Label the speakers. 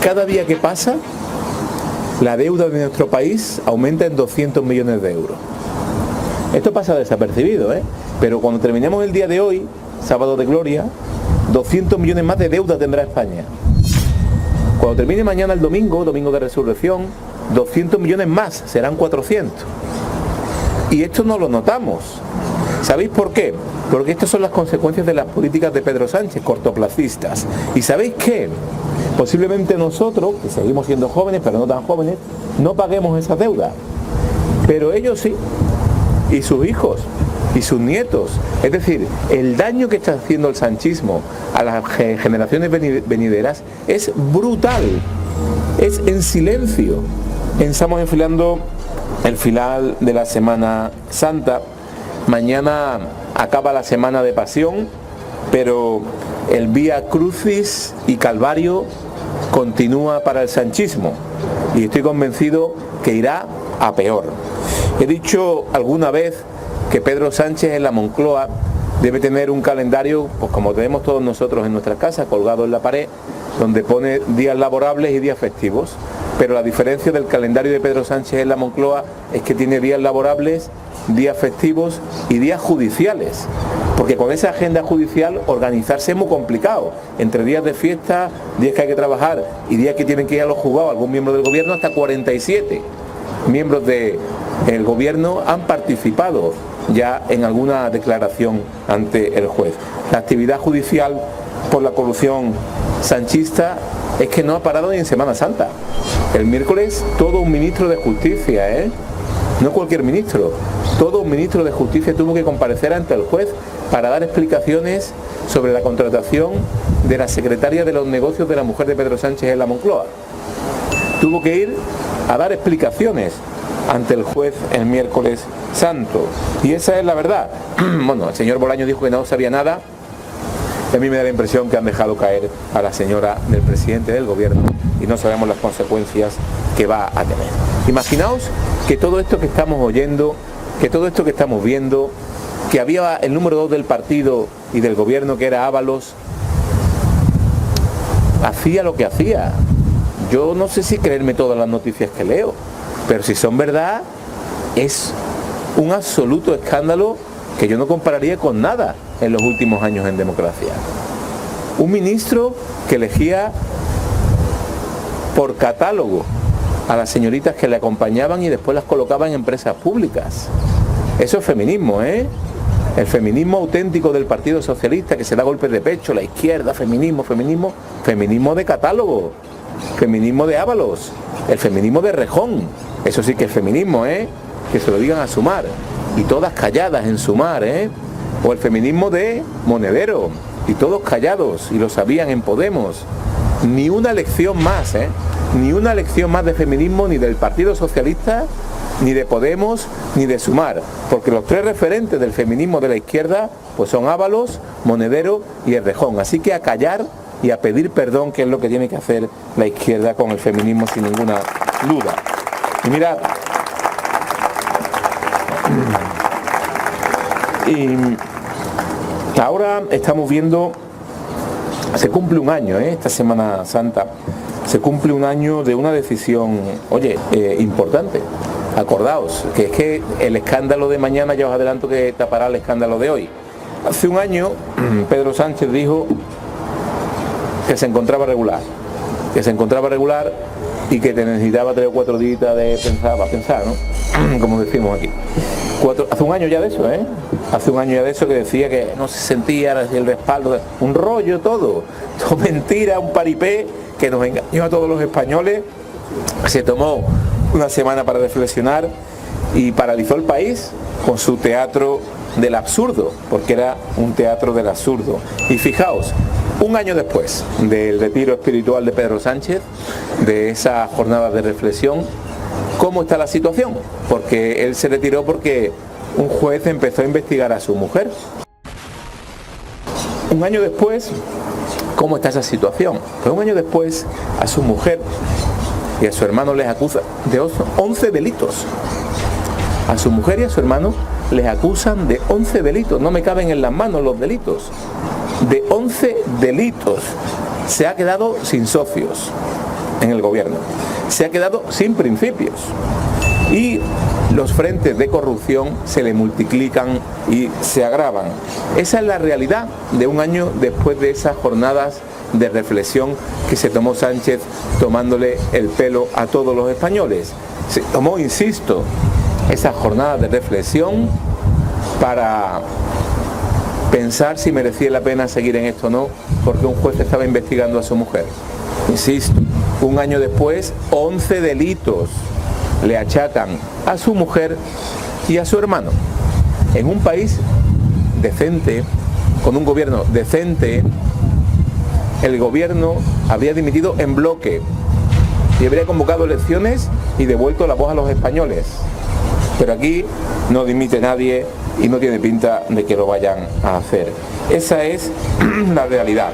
Speaker 1: Cada día que pasa, la deuda de nuestro país aumenta en 200 millones de euros. Esto pasa desapercibido, pero cuando terminemos el día de hoy, sábado de gloria, 200 millones más de deuda tendrá España. Cuando termine mañana el domingo, domingo de resurrección, 200 millones más, serán 400. Y esto no lo notamos. ¿Sabéis por qué? Porque estas son las consecuencias de las políticas de Pedro Sánchez, cortoplacistas. ¿Y sabéis qué? Posiblemente nosotros, que seguimos siendo jóvenes, pero no tan jóvenes, no paguemos esa deuda. Pero ellos sí, y sus hijos, y sus nietos. Es decir, el daño que está haciendo el sanchismo a las generaciones venideras es brutal, es en silencio. Estamos enfilando el final de la Semana Santa. Mañana acaba la Semana de Pasión, pero el Vía Crucis y Calvario continúa para el sanchismo y estoy convencido que irá a peor. He dicho alguna vez que Pedro Sánchez en la Moncloa debe tener un calendario, pues como tenemos todos nosotros en nuestras casas, colgado en la pared, donde pone días laborables y días festivos. Pero la diferencia del calendario de Pedro Sánchez en la Moncloa es que tiene días laborables, días festivos y días judiciales. Porque con esa agenda judicial organizarse es muy complicado. Entre días de fiesta, días que hay que trabajar y días que tienen que ir a los juzgados algún miembro del gobierno, hasta 47 miembros del gobierno han participado ya en alguna declaración ante el juez. La actividad judicial por la corrupción sanchista es que no ha parado ni en Semana Santa. El miércoles todo un ministro de Justicia, no cualquier ministro, todo un ministro de Justicia tuvo que comparecer ante el juez para dar explicaciones sobre la contratación de la secretaria de los negocios de la mujer de Pedro Sánchez en la Moncloa. Tuvo que ir a dar explicaciones ante el juez el miércoles santo. Y esa es la verdad. Bueno, el señor Bolaño dijo que no sabía nada. A mí me da la impresión que han dejado caer a la señora del presidente del gobierno y no sabemos las consecuencias que va a tener. Imaginaos que todo esto que estamos oyendo, que todo esto que estamos viendo, que había el número 2 del partido y del gobierno, que era Ábalos, hacía lo que hacía. Yo no sé si creerme todas las noticias que leo, pero si son verdad, es un absoluto escándalo que yo no compararía con nada en los últimos años en democracia. Un ministro que elegía por catálogo a las señoritas que le acompañaban y después las colocaba en empresas públicas. Eso es feminismo, El feminismo auténtico del Partido Socialista, que se da golpes de pecho, la izquierda, feminismo de catálogo, feminismo de Ábalos, el feminismo de Rejón. Eso sí que es feminismo, que se lo digan a Sumar, y todas calladas en Sumar, o el feminismo de Monedero, y todos callados, y lo sabían en Podemos. Ni una lección más, ni una lección más de feminismo, ni del Partido Socialista, ni de Podemos, ni de Sumar, porque los tres referentes del feminismo de la izquierda pues son Ábalos, Monedero y Errejón. Así que a callar y a pedir perdón, que es lo que tiene que hacer la izquierda con el feminismo, sin ninguna duda. Y mirad, y ahora estamos viendo, se cumple un año, esta Semana Santa, se cumple un año de una decisión, importante. Acordaos, que es que el escándalo de mañana, ya os adelanto que tapará el escándalo de hoy. Hace un año, Pedro Sánchez dijo que se encontraba regular, y que te necesitaba 3 o 4 días de pensar, ¿no? Como decimos aquí. Hace un año ya de eso, Hace un año ya de eso, que decía que no se sentía el respaldo, un rollo todo mentira, un paripé que nos engañó a todos los españoles. Se tomó una semana para reflexionar y paralizó el país con su teatro del absurdo, porque era un teatro del absurdo. Y fijaos, un año después del retiro espiritual de Pedro Sánchez, de esa jornada de reflexión, ¿cómo está la situación? Porque él se retiró porque un juez empezó a investigar a su mujer. Un año después, ¿cómo está esa situación? Pues un año después, a su mujer y a su hermano les acusa de 11 delitos. A su mujer y a su hermano les acusan de 11 delitos. No me caben en las manos los delitos. De 11 delitos. Se ha quedado sin socios. en el gobierno. Se ha quedado sin principios. Y los frentes de corrupción se le multiplican y se agravan. Esa es la realidad de un año después de esas jornadas de reflexión que se tomó Sánchez, tomándole el pelo a todos los españoles. Se tomó, insisto, esas jornadas de reflexión para pensar si merecía la pena seguir en esto o no, porque un juez estaba investigando a su mujer. Insisto, un año después, 11 delitos le achacan a su mujer y a su hermano. En un país decente, con un gobierno decente, el gobierno habría dimitido en bloque y habría convocado elecciones y devuelto la voz a los españoles. Pero aquí no dimite nadie y no tiene pinta de que lo vayan a hacer. Esa es la realidad.